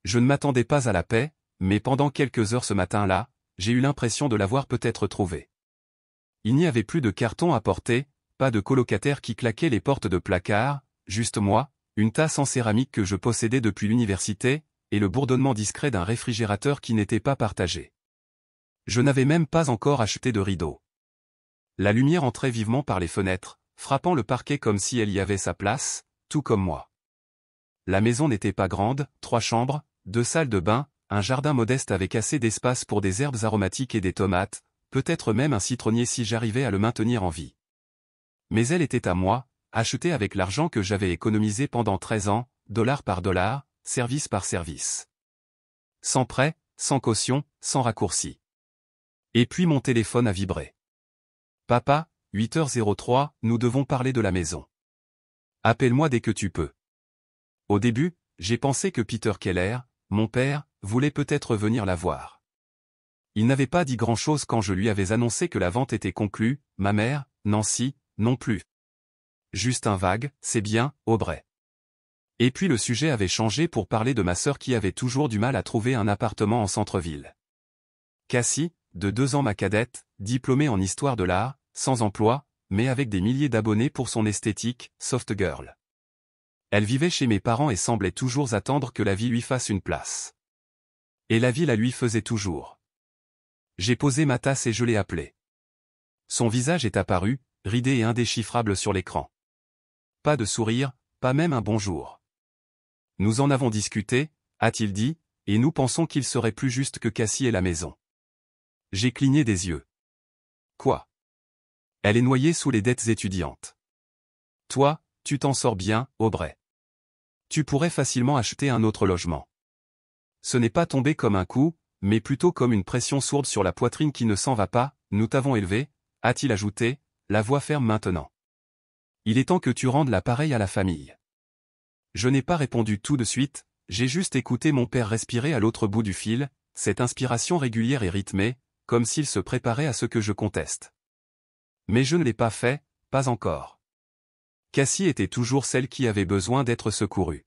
Je ne m'attendais pas à la paix, mais pendant quelques heures ce matin-là, j'ai eu l'impression de l'avoir peut-être trouvée. Il n'y avait plus de carton à porter, pas de colocataire qui claquait les portes de placard, juste moi, une tasse en céramique que je possédais depuis l'université, et le bourdonnement discret d'un réfrigérateur qui n'était pas partagé. Je n'avais même pas encore acheté de rideaux. La lumière entrait vivement par les fenêtres, frappant le parquet comme si elle y avait sa place, tout comme moi. La maison n'était pas grande, 3 chambres, 2 salles de bain, un jardin modeste avec assez d'espace pour des herbes aromatiques et des tomates, peut-être même un citronnier si j'arrivais à le maintenir en vie. Mais elle était à moi, achetée avec l'argent que j'avais économisé pendant 13 ans, dollar par dollar, service par service. Sans prêt, sans caution, sans raccourci. Et puis mon téléphone a vibré. Papa, 8h03, nous devons parler de la maison. Appelle-moi dès que tu peux. Au début, j'ai pensé que Peter Keller, mon père, voulait peut-être venir la voir. Il n'avait pas dit grand-chose quand je lui avais annoncé que la vente était conclue, ma mère, Nancy, non plus. Juste un vague, c'est bien, Aubrey. Et puis le sujet avait changé pour parler de ma sœur qui avait toujours du mal à trouver un appartement en centre-ville. Cassie, de 2 ans ma cadette, diplômée en histoire de l'art, sans emploi, mais avec des milliers d'abonnés pour son esthétique, soft girl. Elle vivait chez mes parents et semblait toujours attendre que la vie lui fasse une place. Et la vie la lui faisait toujours. J'ai posé ma tasse et je l'ai appelée. Son visage est apparu, ridé et indéchiffrable sur l'écran. Pas de sourire, pas même un bonjour. Nous en avons discuté, a-t-il dit, et nous pensons qu'il serait plus juste que Cassie ait la maison. J'ai cligné des yeux. Quoi? Elle est noyée sous les dettes étudiantes. Toi, tu t'en sors bien, Aubrey. Tu pourrais facilement acheter un autre logement. Ce n'est pas tombé comme un coup, mais plutôt comme une pression sourde sur la poitrine qui ne s'en va pas, nous t'avons élevé, a-t-il ajouté, la voix ferme maintenant. Il est temps que tu rendes l'appareil à la famille. Je n'ai pas répondu tout de suite, j'ai juste écouté mon père respirer à l'autre bout du fil, cette inspiration régulière et rythmée, comme s'il se préparait à ce que je conteste. Mais je ne l'ai pas fait, pas encore. Cassie était toujours celle qui avait besoin d'être secourue.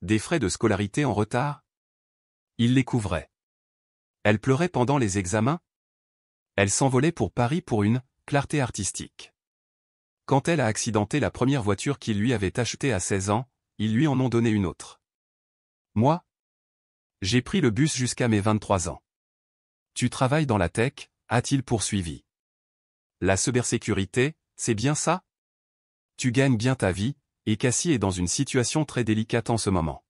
Des frais de scolarité en retard? Il les couvrait. Elle pleurait pendant les examens? Elle s'envolait pour Paris pour une clarté artistique. Quand elle a accidenté la première voiture qu'ils lui avaient achetée à 16 ans, ils lui en ont donné une autre. Moi? J'ai pris le bus jusqu'à mes 23 ans. Tu travailles dans la tech, a-t-il poursuivi. La cybersécurité, c'est bien ça? Tu gagnes bien ta vie, et Cassie est dans une situation très délicate en ce moment.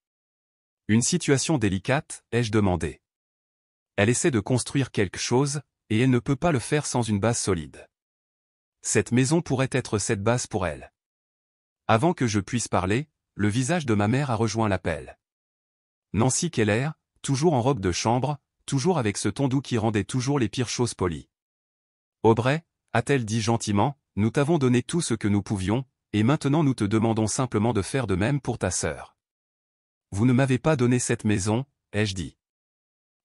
Une situation délicate, ai-je demandé. Elle essaie de construire quelque chose, et elle ne peut pas le faire sans une base solide. Cette maison pourrait être cette base pour elle. Avant que je puisse parler, le visage de ma mère a rejoint l'appel. Nancy Keller, toujours en robe de chambre, toujours avec ce ton doux qui rendait toujours les pires choses polies. Aubrey, a-t-elle dit gentiment, nous t'avons donné tout ce que nous pouvions, et maintenant nous te demandons simplement de faire de même pour ta sœur. Vous ne m'avez pas donné cette maison, ai-je dit.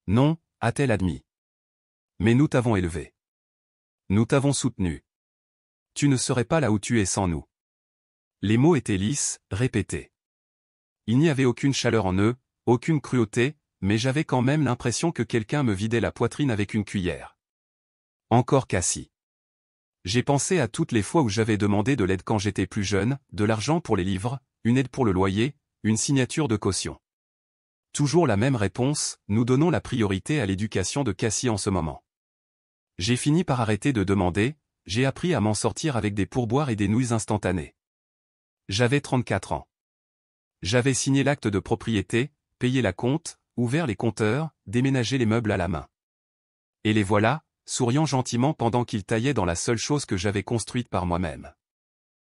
Non, a-t-elle admis. Mais nous t'avons élevé. Nous t'avons soutenu. Tu ne serais pas là où tu es sans nous. Les mots étaient lisses, répétés. Il n'y avait aucune chaleur en eux, aucune cruauté, mais j'avais quand même l'impression que quelqu'un me vidait la poitrine avec une cuillère. Encore Cassie. J'ai pensé à toutes les fois où j'avais demandé de l'aide quand j'étais plus jeune, de l'argent pour les livres, une aide pour le loyer, une signature de caution. Toujours la même réponse, nous donnons la priorité à l'éducation de Cassie en ce moment. J'ai fini par arrêter de demander, j'ai appris à m'en sortir avec des pourboires et des nouilles instantanées. J'avais 34 ans. J'avais signé l'acte de propriété, payé la compte, ouvert les compteurs, déménagé les meubles à la main. Et les voilà, souriant gentiment pendant qu'ils taillaient dans la seule chose que j'avais construite par moi-même.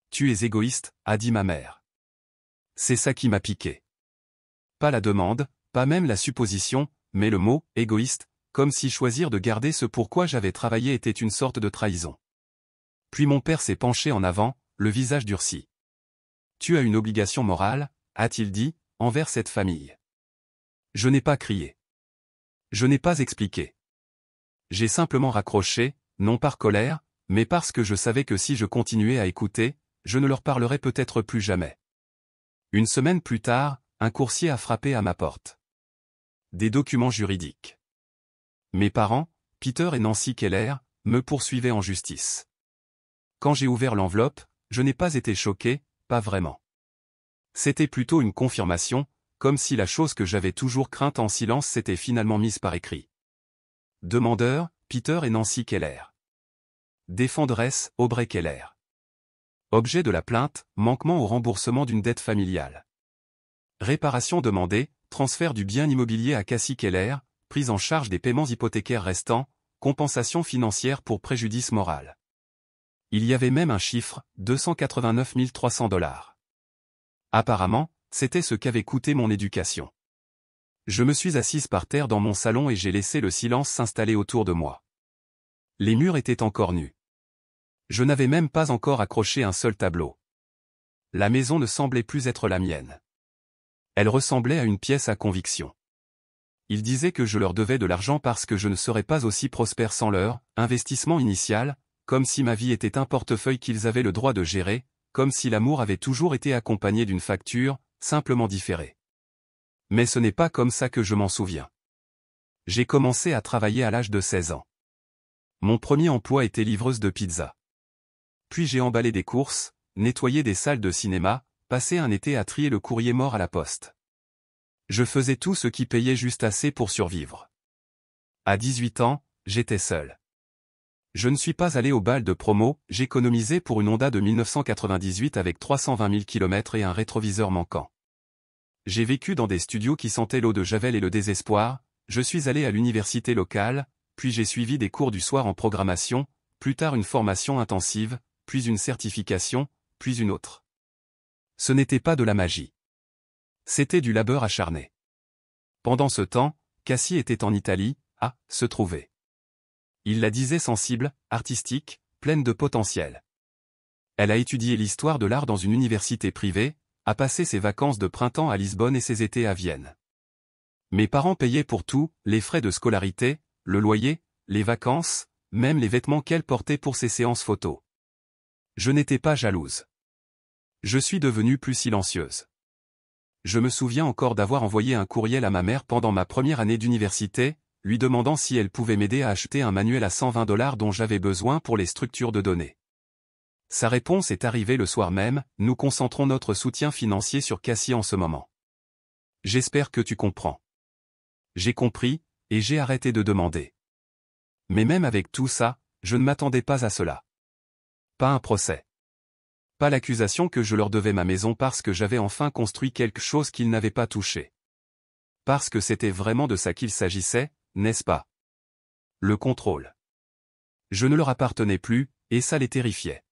Tu es égoïste, a dit ma mère. C'est ça qui m'a piqué. Pas la demande, pas même la supposition, mais le mot « égoïste », comme si choisir de garder ce pourquoi j'avais travaillé était une sorte de trahison. Puis mon père s'est penché en avant, le visage durci. Tu as une obligation morale, a-t-il dit, envers cette famille. Je n'ai pas crié. Je n'ai pas expliqué. J'ai simplement raccroché, non par colère, mais parce que je savais que si je continuais à écouter, je ne leur parlerais peut-être plus jamais. Une semaine plus tard, un coursier a frappé à ma porte. Des documents juridiques. Mes parents, Peter et Nancy Keller, me poursuivaient en justice. Quand j'ai ouvert l'enveloppe, je n'ai pas été choqué, pas vraiment. C'était plutôt une confirmation, comme si la chose que j'avais toujours crainte en silence s'était finalement mise par écrit. Demandeurs, Peter et Nancy Keller. Défenderesse, Aubrey Keller. Objet de la plainte, manquement au remboursement d'une dette familiale. Réparation demandée, transfert du bien immobilier à Cassie Keller, prise en charge des paiements hypothécaires restants, compensation financière pour préjudice moral. Il y avait même un chiffre, 289 300 $. Apparemment, c'était ce qu'avait coûté mon éducation. Je me suis assise par terre dans mon salon et j'ai laissé le silence s'installer autour de moi. Les murs étaient encore nus. Je n'avais même pas encore accroché un seul tableau. La maison ne semblait plus être la mienne. Elle ressemblait à une pièce à conviction. Ils disaient que je leur devais de l'argent parce que je ne serais pas aussi prospère sans leur investissement initial, comme si ma vie était un portefeuille qu'ils avaient le droit de gérer, comme si l'amour avait toujours été accompagné d'une facture, simplement différée. Mais ce n'est pas comme ça que je m'en souviens. J'ai commencé à travailler à l'âge de 16 ans. Mon premier emploi était livreuse de pizza. Puis j'ai emballé des courses, nettoyé des salles de cinéma, passé un été à trier le courrier mort à la poste. Je faisais tout ce qui payait juste assez pour survivre. À 18 ans, j'étais seul. Je ne suis pas allé au bal de promo, j'économisais pour une Honda de 1998 avec 320 000 km et un rétroviseur manquant. J'ai vécu dans des studios qui sentaient l'eau de Javel et le désespoir, je suis allé à l'université locale, puis j'ai suivi des cours du soir en programmation, plus tard une formation intensive, puis une certification, puis une autre. Ce n'était pas de la magie. C'était du labeur acharné. Pendant ce temps, Cassie était en Italie, à se trouver. Il la disait sensible, artistique, pleine de potentiel. Elle a étudié l'histoire de l'art dans une université privée, a passé ses vacances de printemps à Lisbonne et ses étés à Vienne. Mes parents payaient pour tout, les frais de scolarité, le loyer, les vacances, même les vêtements qu'elle portait pour ses séances photos. Je n'étais pas jalouse. Je suis devenue plus silencieuse. Je me souviens encore d'avoir envoyé un courriel à ma mère pendant ma première année d'université, lui demandant si elle pouvait m'aider à acheter un manuel à 120 $ dont j'avais besoin pour les structures de données. Sa réponse est arrivée le soir même, nous concentrons notre soutien financier sur Cassie en ce moment. J'espère que tu comprends. J'ai compris, et j'ai arrêté de demander. Mais même avec tout ça, je ne m'attendais pas à cela. Pas un procès. Pas l'accusation que je leur devais ma maison parce que j'avais enfin construit quelque chose qu'ils n'avaient pas touché. Parce que c'était vraiment de ça qu'il s'agissait, n'est-ce pas? Le contrôle. Je ne leur appartenais plus, et ça les terrifiait.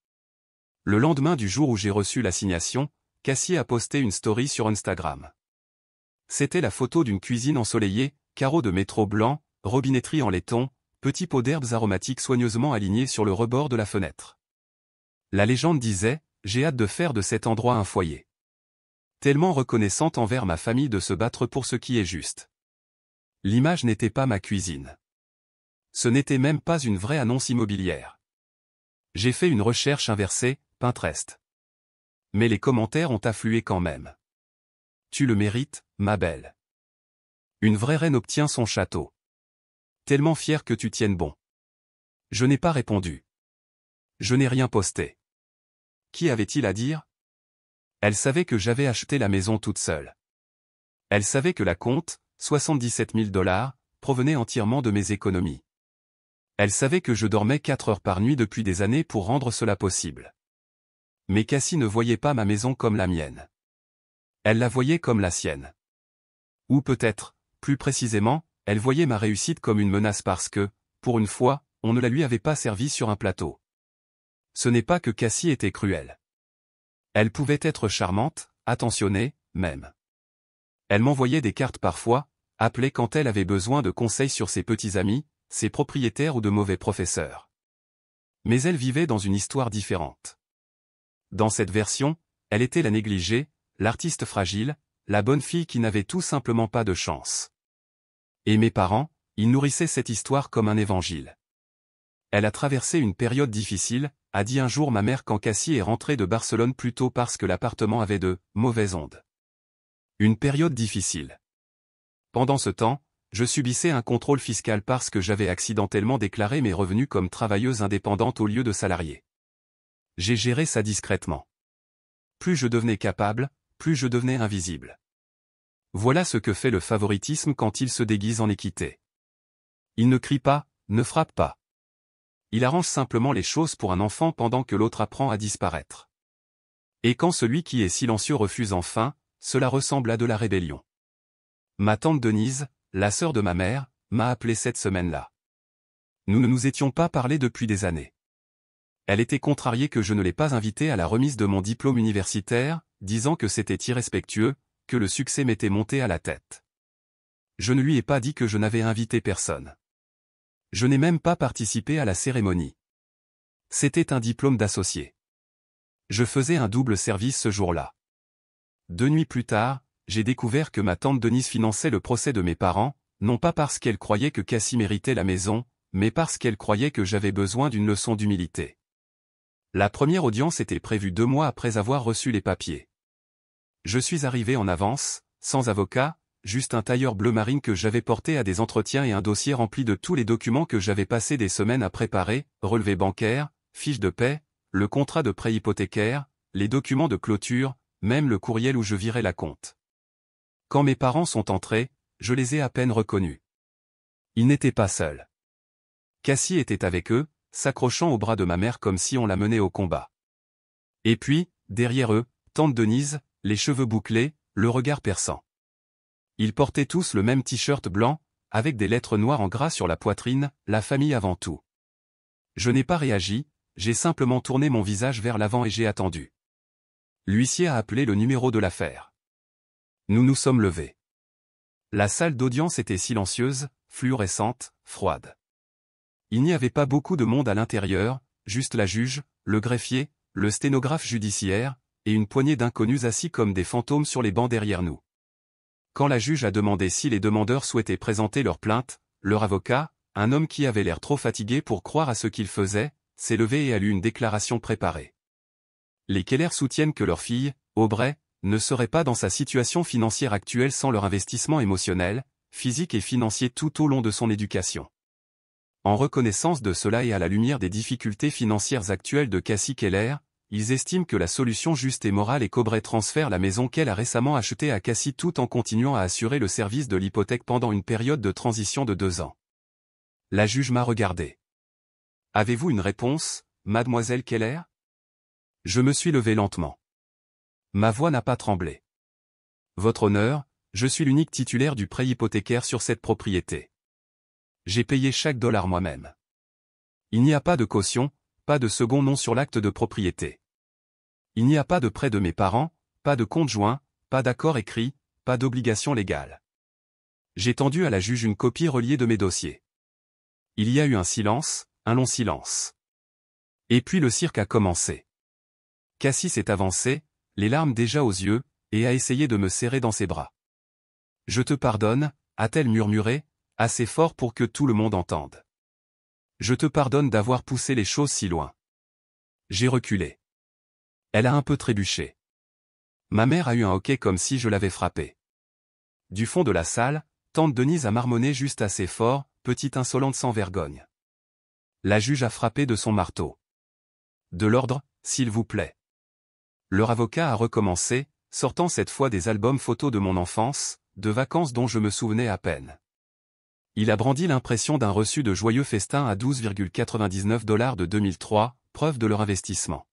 Le lendemain du jour où j'ai reçu l'assignation, Cassie a posté une story sur Instagram. C'était la photo d'une cuisine ensoleillée, carreaux de métro blanc, robinetterie en laiton, petits pots d'herbes aromatiques soigneusement alignés sur le rebord de la fenêtre. La légende disait, j'ai hâte de faire de cet endroit un foyer. Tellement reconnaissante envers ma famille de se battre pour ce qui est juste. L'image n'était pas ma cuisine. Ce n'était même pas une vraie annonce immobilière. J'ai fait une recherche inversée, Pinterest. Mais les commentaires ont afflué quand même. Tu le mérites, ma belle. Une vraie reine obtient son château. Tellement fière que tu tiennes bon. Je n'ai pas répondu. Je n'ai rien posté. Qui avait-il à dire? Elle savait que j'avais acheté la maison toute seule. Elle savait que la compte, 77 000 $, provenait entièrement de mes économies. Elle savait que je dormais 4 heures par nuit depuis des années pour rendre cela possible. Mais Cassie ne voyait pas ma maison comme la mienne. Elle la voyait comme la sienne. Ou peut-être, plus précisément, elle voyait ma réussite comme une menace parce que, pour une fois, on ne la lui avait pas servie sur un plateau. Ce n'est pas que Cassie était cruelle. Elle pouvait être charmante, attentionnée, même. Elle m'envoyait des cartes parfois, appelait quand elle avait besoin de conseils sur ses petits amis, ses propriétaires ou de mauvais professeurs. Mais elle vivait dans une histoire différente. Dans cette version, elle était la négligée, l'artiste fragile, la bonne fille qui n'avait tout simplement pas de chance. Et mes parents, ils nourrissaient cette histoire comme un évangile. Elle a traversé une période difficile, a dit un jour ma mère quand Cassie est rentrée de Barcelone plus tôt parce que l'appartement avait de mauvaises ondes. Une période difficile. Pendant ce temps, Je subissais un contrôle fiscal parce que j'avais accidentellement déclaré mes revenus comme travailleuse indépendante au lieu de salarié. J'ai géré ça discrètement. Plus je devenais capable, plus je devenais invisible. Voilà ce que fait le favoritisme quand il se déguise en équité. Il ne crie pas, ne frappe pas. Il arrange simplement les choses pour un enfant pendant que l'autre apprend à disparaître. Et quand celui qui est silencieux refuse enfin, cela ressemble à de la rébellion. Ma tante Denise, la sœur de ma mère, m'a appelé cette semaine-là. Nous ne nous étions pas parlé depuis des années. Elle était contrariée que je ne l'ai pas invitée à la remise de mon diplôme universitaire, disant que c'était irrespectueux, que le succès m'était monté à la tête. Je ne lui ai pas dit que je n'avais invité personne. Je n'ai même pas participé à la cérémonie. C'était un diplôme d'associé. Je faisais un double service ce jour-là. 2 nuits plus tard, j'ai découvert que ma tante Denise finançait le procès de mes parents, non pas parce qu'elle croyait que Cassie méritait la maison, mais parce qu'elle croyait que j'avais besoin d'une leçon d'humilité. La première audience était prévue 2 mois après avoir reçu les papiers. Je suis arrivé en avance, sans avocat, juste un tailleur bleu marine que j'avais porté à des entretiens et un dossier rempli de tous les documents que j'avais passé des semaines à préparer, relevé bancaire, fiche de paie, le contrat de prêt hypothécaire, les documents de clôture, même le courriel où je virais la compte. Quand mes parents sont entrés, je les ai à peine reconnus. Ils n'étaient pas seuls. Cassie était avec eux, s'accrochant au bras de ma mère comme si on la menait au combat. Et puis, derrière eux, tante Denise, les cheveux bouclés, le regard perçant. Ils portaient tous le même t-shirt blanc, avec des lettres noires en gras sur la poitrine, la famille avant tout. Je n'ai pas réagi, j'ai simplement tourné mon visage vers l'avant et j'ai attendu. L'huissier a appelé le numéro de l'affaire. Nous nous sommes levés. La salle d'audience était silencieuse, fluorescente, froide. Il n'y avait pas beaucoup de monde à l'intérieur, juste la juge, le greffier, le sténographe judiciaire, et une poignée d'inconnus assis comme des fantômes sur les bancs derrière nous. Quand la juge a demandé si les demandeurs souhaitaient présenter leur plainte, leur avocat, un homme qui avait l'air trop fatigué pour croire à ce qu'il faisait, s'est levé et a lu une déclaration préparée. Les Keller soutiennent que leur fille, Aubrey, ne serait pas dans sa situation financière actuelle sans leur investissement émotionnel, physique et financier tout au long de son éducation. En reconnaissance de cela et à la lumière des difficultés financières actuelles de Cassie Keller, ils estiment que la solution juste et morale est qu'Aubrey transfère la maison qu'elle a récemment achetée à Cassie tout en continuant à assurer le service de l'hypothèque pendant une période de transition de 2 ans. La juge m'a regardé. « Avez-vous une réponse, mademoiselle Keller ?» Je me suis levé lentement. Ma voix n'a pas tremblé. « Votre honneur, je suis l'unique titulaire du prêt hypothécaire sur cette propriété. J'ai payé chaque dollar moi-même. Il n'y a pas de caution, pas de second nom sur l'acte de propriété. Il n'y a pas de prêt de mes parents, pas de compte joint, pas d'accord écrit, pas d'obligation légale. » J'ai tendu à la juge une copie reliée de mes dossiers. Il y a eu un silence, un long silence. Et puis le cirque a commencé. Cassie s'est avancée, les larmes déjà aux yeux, et a essayé de me serrer dans ses bras. « Je te pardonne », a-t-elle murmuré, assez fort pour que tout le monde entende. « Je te pardonne d'avoir poussé les choses si loin. » J'ai reculé. Elle a un peu trébuché. Ma mère a eu un hoquet comme si je l'avais frappée. Du fond de la salle, tante Denise a marmonné juste assez fort, petite insolente sans vergogne. La juge a frappé de son marteau. « De l'ordre, s'il vous plaît. » Leur avocat a recommencé, sortant cette fois des albums photos de mon enfance, de vacances dont je me souvenais à peine. Il a brandi l'impression d'un reçu de joyeux festin à 12,99 $ de 2003, preuve de leur investissement.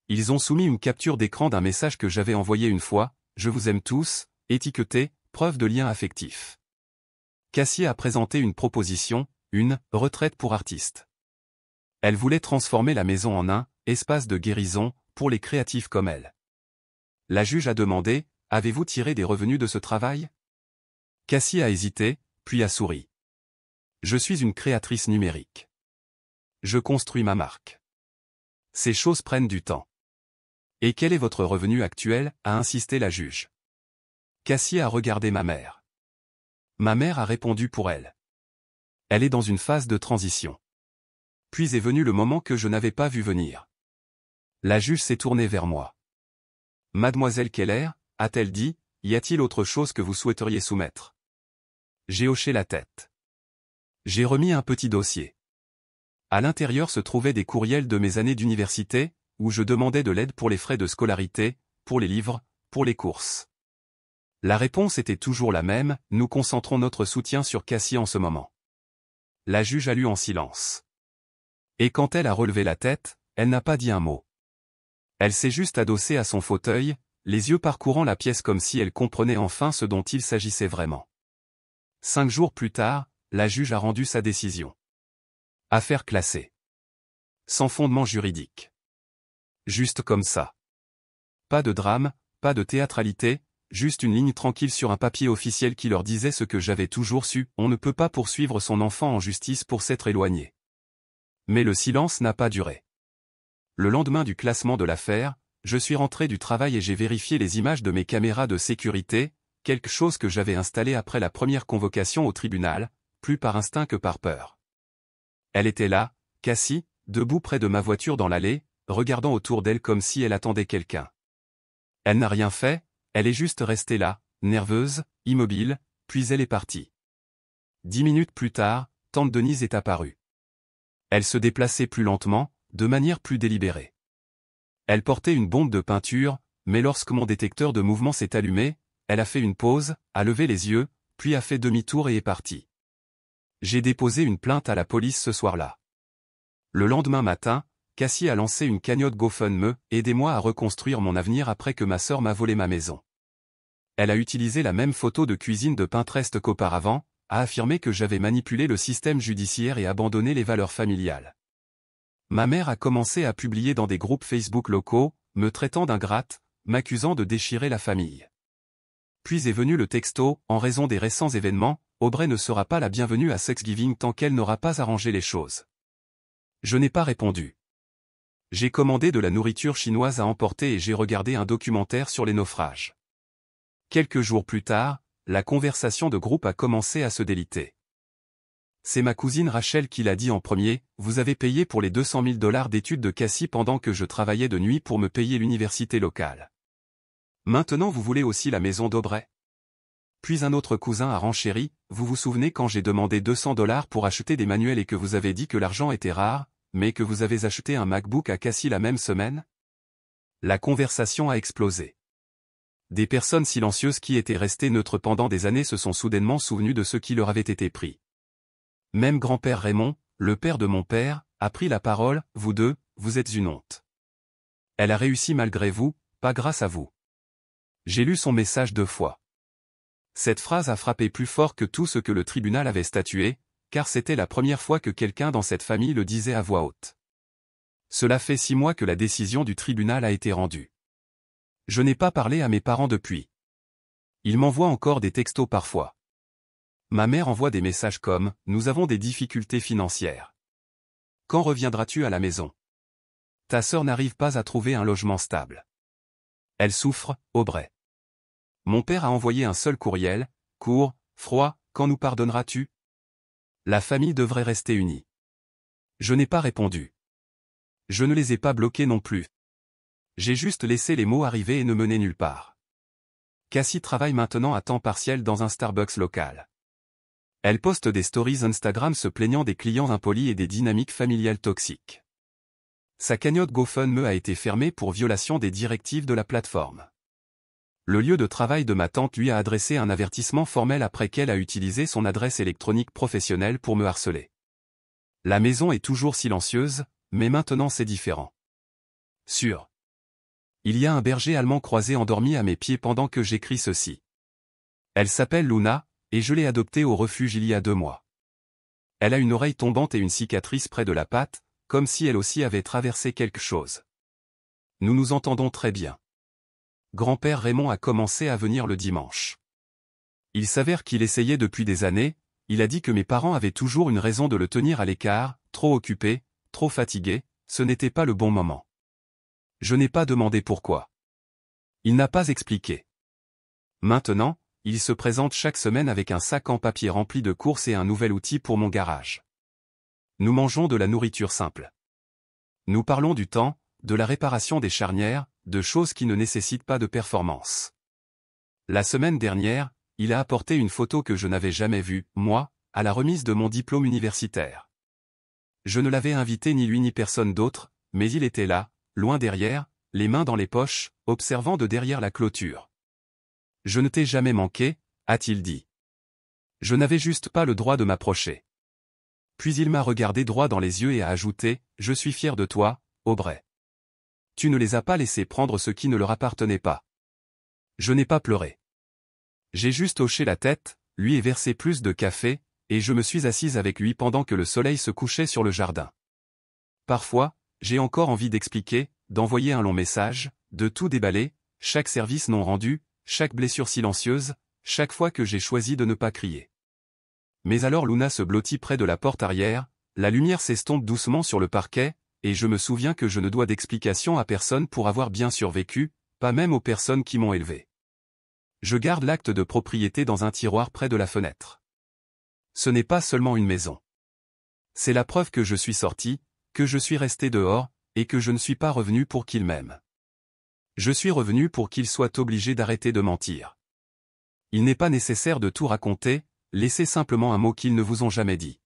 Ils ont soumis une capture d'écran d'un message que j'avais envoyé une fois, « Je vous aime tous », étiqueté, preuve de lien affectif. Cassie a présenté une proposition, une « retraite pour artistes ». Elle voulait transformer la maison en un « espace de guérison » pour les créatifs comme elle. La juge a demandé, « Avez-vous tiré des revenus de ce travail ?» Cassie a hésité, puis a souri. « Je suis une créatrice numérique. Je construis ma marque. Ces choses prennent du temps. » « Et quel est votre revenu actuel ?» a insisté la juge. Cassie a regardé ma mère. Ma mère a répondu pour elle. Elle est dans une phase de transition. Puis est venu le moment que je n'avais pas vu venir. La juge s'est tournée vers moi. « Mademoiselle Keller, a-t-elle dit, y a-t-il autre chose que vous souhaiteriez soumettre ?» J'ai hoché la tête. J'ai remis un petit dossier. À l'intérieur se trouvaient des courriels de mes années d'université, où je demandais de l'aide pour les frais de scolarité, pour les livres, pour les courses. La réponse était toujours la même, nous concentrons notre soutien sur Cassie en ce moment. La juge a lu en silence. Et quand elle a relevé la tête, elle n'a pas dit un mot. Elle s'est juste adossée à son fauteuil, les yeux parcourant la pièce comme si elle comprenait enfin ce dont il s'agissait vraiment. 5 jours plus tard, la juge a rendu sa décision. Affaire classée. Sans fondement juridique. Juste comme ça. Pas de drame, pas de théâtralité, juste une ligne tranquille sur un papier officiel qui leur disait ce que j'avais toujours su, on ne peut pas poursuivre son enfant en justice pour s'être éloigné. Mais le silence n'a pas duré. Le lendemain du classement de l'affaire, je suis rentré du travail et j'ai vérifié les images de mes caméras de sécurité, quelque chose que j'avais installé après la première convocation au tribunal, plus par instinct que par peur. Elle était là, Cassie, debout près de ma voiture dans l'allée, regardant autour d'elle comme si elle attendait quelqu'un. Elle n'a rien fait, elle est juste restée là, nerveuse, immobile, puis elle est partie. 10 minutes plus tard, tante Denise est apparue. Elle se déplaçait plus lentement, de manière plus délibérée. Elle portait une bombe de peinture, mais lorsque mon détecteur de mouvement s'est allumé, elle a fait une pause, a levé les yeux, puis a fait demi-tour et est partie. J'ai déposé une plainte à la police ce soir-là. Le lendemain matin, Cassie a lancé une cagnotte GoFundMe, aidez-moi à reconstruire mon avenir après que ma sœur m'a volé ma maison. Elle a utilisé la même photo de cuisine de Pinterest qu'auparavant, a affirmé que j'avais manipulé le système judiciaire et abandonné les valeurs familiales. Ma mère a commencé à publier dans des groupes Facebook locaux, me traitant d'ingrate, m'accusant de déchirer la famille. Puis est venu le texto, en raison des récents événements, Aubrey ne sera pas la bienvenue à Thanksgiving tant qu'elle n'aura pas arrangé les choses. Je n'ai pas répondu. J'ai commandé de la nourriture chinoise à emporter et j'ai regardé un documentaire sur les naufrages. Quelques jours plus tard, la conversation de groupe a commencé à se déliter. C'est ma cousine Rachel qui l'a dit en premier, vous avez payé pour les 200 000 $ d'études de Cassie pendant que je travaillais de nuit pour me payer l'université locale. Maintenant vous voulez aussi la maison d'Aubrey. Puis un autre cousin a renchéri, vous vous souvenez quand j'ai demandé 200 $ pour acheter des manuels et que vous avez dit que l'argent était rare, mais que vous avez acheté un MacBook à Cassie la même semaine? La conversation a explosé. Des personnes silencieuses qui étaient restées neutres pendant des années se sont soudainement souvenues de ce qui leur avait été pris. Même grand-père Raymond, le père de mon père, a pris la parole, vous deux, vous êtes une honte. Elle a réussi malgré vous, pas grâce à vous. J'ai lu son message 2 fois. Cette phrase a frappé plus fort que tout ce que le tribunal avait statué, car c'était la première fois que quelqu'un dans cette famille le disait à voix haute. Cela fait 6 mois que la décision du tribunal a été rendue. Je n'ai pas parlé à mes parents depuis. Ils m'envoient encore des textos parfois. Ma mère envoie des messages comme « Nous avons des difficultés financières. Quand reviendras-tu à la maison? Ta sœur n'arrive pas à trouver un logement stable. Elle souffre, Aubrey. » Mon père a envoyé un seul courriel, court, froid, « Quand nous pardonneras-tu? La famille devrait rester unie. » Je n'ai pas répondu. Je ne les ai pas bloqués non plus. J'ai juste laissé les mots arriver et ne mener nulle part. Cassie travaille maintenant à temps partiel dans un Starbucks local. Elle poste des stories Instagram se plaignant des clients impolis et des dynamiques familiales toxiques. Sa cagnotte GoFundMe a été fermée pour violation des directives de la plateforme. Le lieu de travail de ma tante lui a adressé un avertissement formel après qu'elle a utilisé son adresse électronique professionnelle pour me harceler. La maison est toujours silencieuse, mais maintenant c'est différent. Sûr. Il y a un berger allemand croisé endormi à mes pieds pendant que j'écris ceci. Elle s'appelle Luna, et je l'ai adoptée au refuge il y a 2 mois. Elle a une oreille tombante et une cicatrice près de la patte, comme si elle aussi avait traversé quelque chose. Nous nous entendons très bien. Grand-père Raymond a commencé à venir le dimanche. Il s'avère qu'il essayait depuis des années, il a dit que mes parents avaient toujours une raison de le tenir à l'écart, trop occupé, trop fatigué, ce n'était pas le bon moment. Je n'ai pas demandé pourquoi. Il n'a pas expliqué. Maintenant, il se présente chaque semaine avec un sac en papier rempli de courses et un nouvel outil pour mon garage. Nous mangeons de la nourriture simple. Nous parlons du temps, de la réparation des charnières, de choses qui ne nécessitent pas de performance. La semaine dernière, il a apporté une photo que je n'avais jamais vue, moi, à la remise de mon diplôme universitaire. Je ne l'avais invité ni lui ni personne d'autre, mais il était là, loin derrière, les mains dans les poches, observant de derrière la clôture. « Je ne t'ai jamais manqué », a-t-il dit. Je n'avais juste pas le droit de m'approcher. Puis il m'a regardé droit dans les yeux et a ajouté « Je suis fier de toi, Aubrey. Tu ne les as pas laissés prendre ce qui ne leur appartenait pas. » Je n'ai pas pleuré. J'ai juste hoché la tête, lui ai versé plus de café, et je me suis assise avec lui pendant que le soleil se couchait sur le jardin. Parfois, j'ai encore envie d'expliquer, d'envoyer un long message, de tout déballer, chaque service non rendu, chaque blessure silencieuse, chaque fois que j'ai choisi de ne pas crier. Mais alors Luna se blottit près de la porte arrière, la lumière s'estompe doucement sur le parquet, et je me souviens que je ne dois d'explication à personne pour avoir bien survécu, pas même aux personnes qui m'ont élevé. Je garde l'acte de propriété dans un tiroir près de la fenêtre. Ce n'est pas seulement une maison. C'est la preuve que je suis sorti, que je suis resté dehors, et que je ne suis pas revenu pour qu'il m'aime. Je suis revenu pour qu'il soit obligé d'arrêter de mentir. Il n'est pas nécessaire de tout raconter, laissez simplement un mot qu'ils ne vous ont jamais dit.